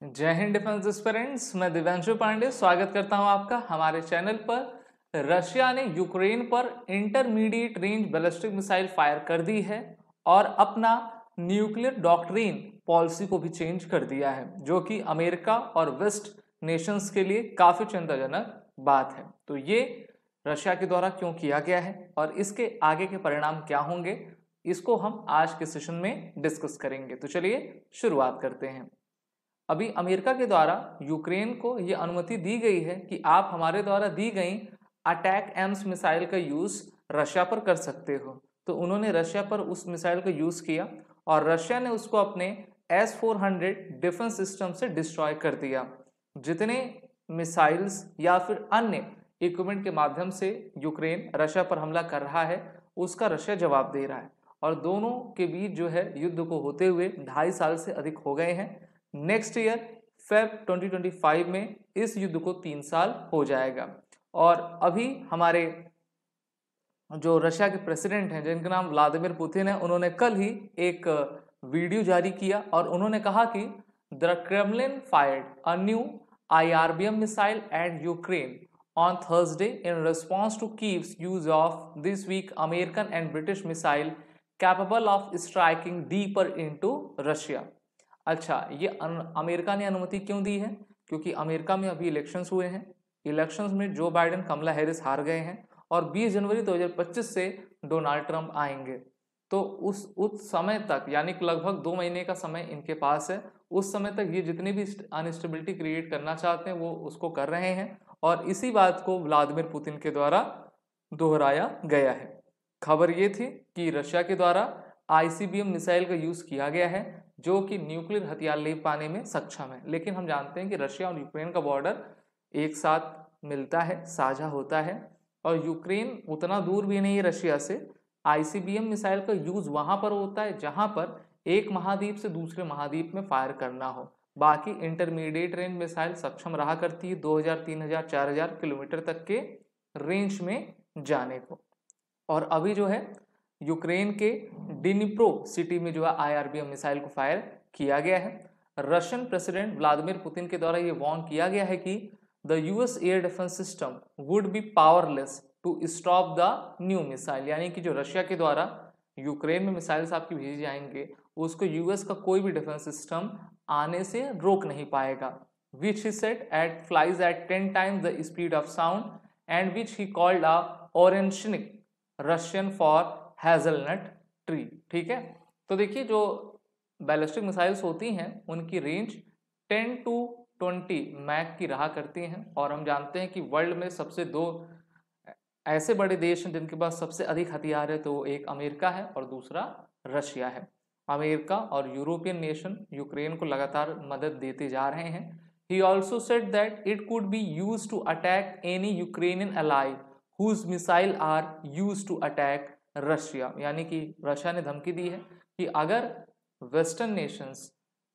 जय Hind defence aspirants. मैं दिव्यांशु पांडे स्वागत करता हूं आपका हमारे चैनल पर। रशिया ने यूक्रेन पर intermediate range ballistic missile fire कर दी है और अपना न्यूक्लियर डॉक्ट्रिन पॉलिसी को भी चेंज कर दिया है, जो कि अमेरिका और वेस्ट नेशंस के लिए काफी चिंताजनक बात है। तो ये रशिया के द्वारा क्यों किया गया है और इसके आगे के परिणाम क्या होंगे, इसको हम आज के सेशन में डिस्कस करेंगे। तो चलिए शुरुआत करते हैं। अभी अमेरिका के द्वारा यूक्रेन को यह अनुमति दी गई है कि आप हमारे द्वारा दी गई अटैक एम्स मिसाइल का यूज रशिया पर कर सकते हो। तो उन्होंने रशिया पर उस मिसाइल का यूज किया और रशिया ने उसको अपने S-400 डिफेंस सिस्टम से डिस्ट्रॉय कर दिया। जितने मिसाइल्स या फिर अन्य इक्विपमेंट के माध्यम से यूक्रेन रशिया पर हमला कर रहा है, उसका रशिया जवाब दे रहा है और दोनों के बीच जो है युद्ध को होते हुए 2.5 साल से अधिक हो गए हैं। नेक्स्ट ईयर फेब 2025 में इस युद्ध को 3 साल हो जाएगा। और अभी हमारे जो रशिया के प्रेसिडेंट हैं, जिनका नाम व्लादिमीर पुतिन है, उन्होंने कल ही एक वीडियो जारी किया और उन्होंने कहा कि the Kremlin fired a new IRBM missile at Ukraine on Thursday in response to Kyiv's use of this week American and British missile capable of striking deeper into Russia. अच्छा, ये अमेरिका ने अनुमति क्यों दी है? क्योंकि अमेरिका में अभी elections हुए हैं। इलेक्शंस में जो बाइडेन कमला हैरिस हार गए हैं और 20 जनवरी 2025 से डोनाल्ड ट्रंप आएंगे। तो उस समय तक, यानी कि लगभग 2 महीने का समय इनके पास है। उस समय तक ये जितनी भी अनस्टेबिलिटी क्रिएट करना चाहते हैं वो उसको कर रहे हैं और इसी बात को व्लादिमीर पुतिन के द्वारा दोहराया गया है। खबर ये थी कि रशिया के द्वारा ICBM मिसाइल का यूज किया गया है, जो कि न्यूक्लियर हथियार ले पाने में सक्षम है। लेकिन हम जानते हैं कि रशिया और यूक्रेन का बॉर्डर एक साथ मिलता है, साझा होता है और यूक्रेन उतना दूर भी नहीं है रशिया से। ICBM मिसाइल का यूज वहां पर होता है जहां पर एक महाद्वीप से दूसरे महाद्वीप में फायर करना हो। बाकी इंटरमीडिएट रेंज मिसाइल सक्षम रहा करती है 2000, 3000, 4000 किलोमीटर तक के रेंज में जाने को। और अभी जो है यूक्रेन के डिनिप्रो सिटी में जो है IRBM मिसाइल को फायर किया गया है। रशियन प्रेसिडेंट व्लादिमीर पुतिन के द्वारा ये वार्न किया गया है कि the US air defence system would be powerless to stop the new missile, यानी कि जो रशिया के द्वारा यूक्रेन में मिसाइल्स आपकी भेजे जाएंगे उसको US का कोई भी डिफेंस सिस्टम आने से रोक नहीं पाएगा। Which he said it flies at 10 times the speed of sound and which he called a Oreshnik Russian for hazelnut tree. ठीक है, तो देखिए जो बैलिस्टिक मिसाइल्स होती हैं उनकी रेंज 10 to 20 मैक की रहा करती हैं और हम जानते हैं कि वर्ल्ड में सबसे 2 ऐसे बड़े देश हैं जिनके पास सबसे अधिक हथियार है, तो एक अमेरिका है और दूसरा रशिया है। अमेरिका और यूरोपियन नेशन यूक्रेन को लगातार मदद देते जा रहे हैं। He also said that it could be use to attack any Ukrainian ally whose missile are use to attack Russia, यानी कि रशिया ने धमकी दी है कि अगर वेस्टर्न नेशंस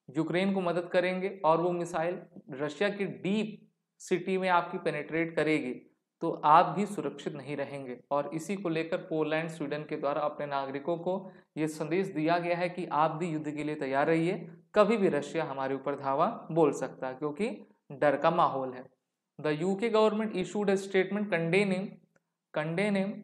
यूक्रेन को मदद करेंगे और वो मिसाइल रशिया की डीप सिटी में आपकी पेनिट्रेट करेगी तो आप भी सुरक्षित नहीं रहेंगे। और इसी को लेकर पोलैंड, स्वीडन के द्वारा अपने नागरिकों को ये संदेश दिया गया है कि आप भी युद्ध के लिए तैयार रहिए, कभी भी रशिया हमारे ऊपर धावा बोल सकता है, क्योंकि डर का माहौल है। The UK government issued a statement condemning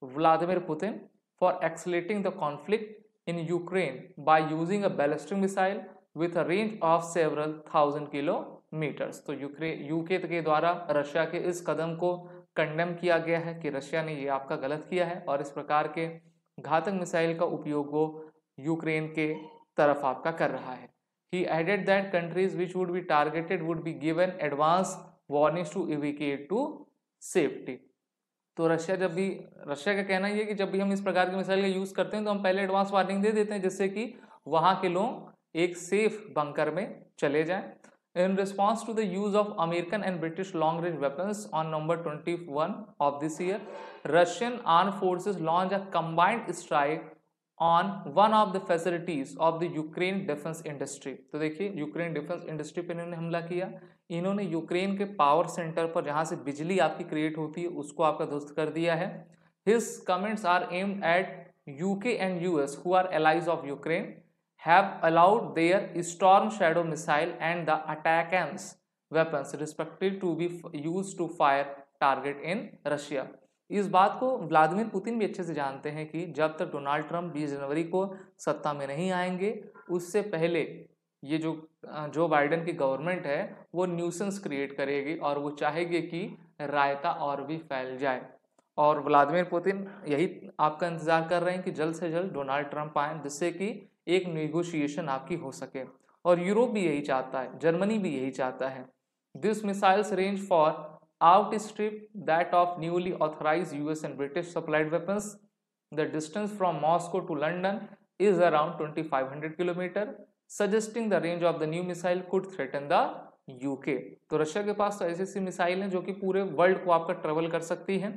Vladimir Putin for escalating the conflict in Ukraine by using a ballistic missile with a range of several thousand kilometers। तो यूके के द्वारा रशिया के इस कदम को कंडेम किया गया है कि रशिया ने ये आपका गलत किया है और इस प्रकार के घातक मिसाइल का उपयोग वो यूक्रेन के तरफ आपका कर रहा है। He added that countries which would be targeted would be given advance warnings to evacuate to safety। तो रशिया का कहना ये है कि जब भी हम इस प्रकार के मिसाइल का यूज करते हैं तो हम पहले एडवांस वार्निंग दे देते हैं, जिससे कि वहां के लोग एक सेफ बंकर में चले जाएं। In response to the use of American and British long range weapons on November 21 of this year, Russian arm forces launch a combined strike on one of the facilities of the Ukraine defence industry. तो देखिए Ukraine defence industry पर इन्होंने हमला किया। इन्होंने Ukraine के power centre पर जहां से बिजली आपकी क्रिएट होती है उसको आपका ध्वस्त कर दिया है। His comments are aimed at UK and US who are allies of Ukraine have allowed their Storm Shadow missile and the ATACMS weapons respectively to be used to fire target in Russia। इस बात को Vladimir Putin भी अच्छे से जानते हैं कि जब तक डोनाल्ड ट्रंप 20 जनवरी को सत्ता में नहीं आएंगे, उससे पहले ये जो बाइडेन की गवर्नमेंट है वो न्यूसेंस क्रिएट करेगी और वो चाहेगी कि रायता और भी फैल जाए। और व्लादिमीर पुतिन यही आपका इंतजार कर रहे हैं कि जल्द से जल्द डोनाल्ड ट्रंप आए, जिससे कि एक नेगोशिएशन आपकी हो सके। और यूरोप भी यही चाहता है, जर्मनी भी यही चाहता है। This missiles range for outstrip that of newly authorized US and British supplied weapons. The distance from Moscow to London is around 2500 km, suggesting the range of the new missile could threaten the UK। तो Russia के पास तो ऐसी ऐसी missile हैं जो कि पूरे world को आपका ट्रेवल कर सकती हैं।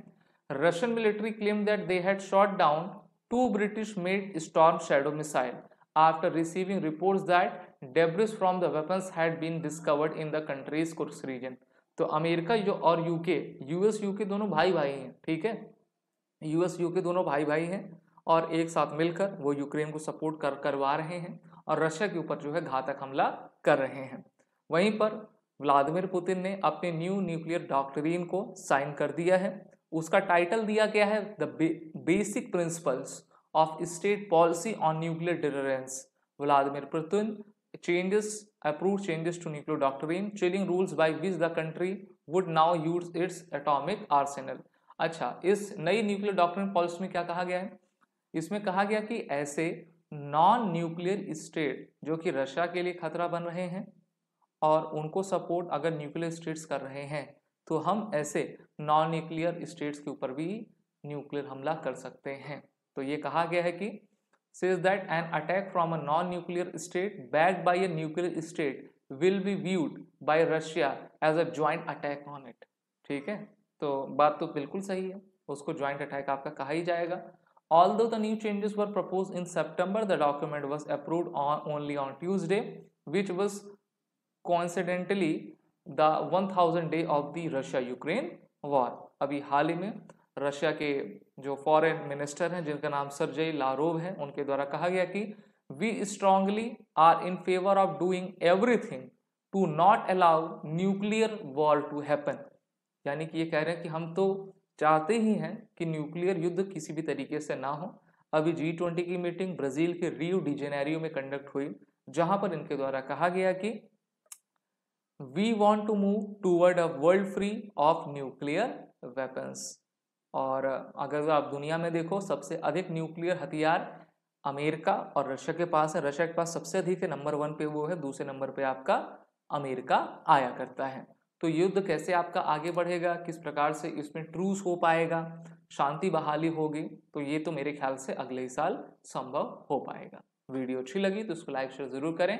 Russian military claimed that they had shot down 2 British-made Storm Shadow missile after receiving reports that debris from the weapons had been discovered in the country's Kursk region। तो अमेरिका और UK, US UK दोनों भाई भाई हैं, ठीक है, US UK दोनों भाई भाई हैं और एक साथ मिलकर वो यूक्रेन को सपोर्ट करवा रहे हैं और रशिया के ऊपर जो है घातक हमला कर रहे हैं। वहीं पर व्लादिमीर पुतिन ने अपने न्यू न्यूक्लियर डॉक्ट्रिन को साइन कर दिया है। उसका टाइटल दिया गया है the basic principles of state policy on nuclear deterrence. Vladimir Putin approved changes to nuclear doctrine, chilling rules by which the country would now use its atomic arsenal। अच्छा, इस नई न्यूक्लियर डॉक्ट्रिन पॉलिसी में क्या कहा गया है? इसमें कहा गया कि ऐसे नॉन न्यूक्लियर स्टेट जो कि रशिया के लिए खतरा बन रहे हैं और उनको सपोर्ट अगर न्यूक्लियर स्टेट्स कर रहे हैं, तो हम ऐसे नॉन न्यूक्लियर स्टेट्स के ऊपर भी न्यूक्लियर हमला कर सकते हैं। तो ये कहा गया है कि says that an attack from a non-nuclear state backed by a nuclear state will be viewed by Russia as a joint attack on it। ठीक है, तो बात तो बिल्कुल सही है, उसको joint attack आपका कहा ही जाएगा। Although the new changes were proposed in September, the document was approved only on Tuesday, which was coincidentally the 1000th day of the Russia-Ukraine war। अभी हाल ही में रशिया के जो फॉरेन मिनिस्टर हैं जिनका नाम सर्जेई लारोव है, उनके द्वारा कहा गया कि we strongly are in favour of doing everything to not allow nuclear war to happen. यानी कि ये कह रहे हैं कि हम तो चाहते ही हैं कि न्यूक्लियर युद्ध किसी भी तरीके से ना हो। अभी G20 की मीटिंग ब्राजील के रियो डी जेनेरियो में कंडक्ट हुई, जहां पर इनके द्वारा कहा गया कि we want to move toward a world free of nuclear weapons. और अगर आप दुनिया में देखो, सबसे अधिक न्यूक्लियर हथियार अमेरिका और रशिया के पास है। रशिया के पास सबसे अधिक है, नंबर 1 पे वो है, दूसरे नंबर पे आपका अमेरिका आया करता है। तो युद्ध कैसे आपका आगे बढ़ेगा, किस प्रकार से इसमें ट्रूस हो पाएगा, शांति बहाली होगी, तो ये तो मेरे ख्याल से अगले साल संभव हो पाएगा। वीडियो अच्छी लगी तो उसको लाइक शेयर जरूर करें।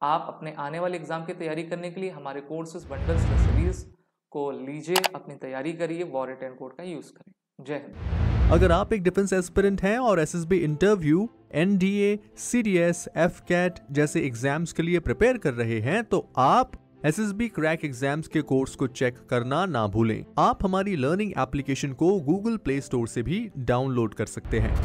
आप अपने आने वाले एग्जाम की तैयारी करने के लिए हमारे कोर्सेज बंडल्स सीरीज को लीजिए, अपनी तैयारी करिए, वॉर 10 कोड का यूज करें। जय हिंद। अगर आप एक डिफेंस एस्पिरेंट हैं और SSB interview, NDA, CDS, AFCAT जैसे एग्जाम्स के लिए प्रिपेयर कर रहे हैं, तो आप एसएसबी क्रैक एग्जाम्स के कोर्स को चेक करना ना भूलें। आप हमारी लर्निंग एप्लीकेशन को गूगल प्ले स्टोर से भी डाउनलोड कर सकते हैं।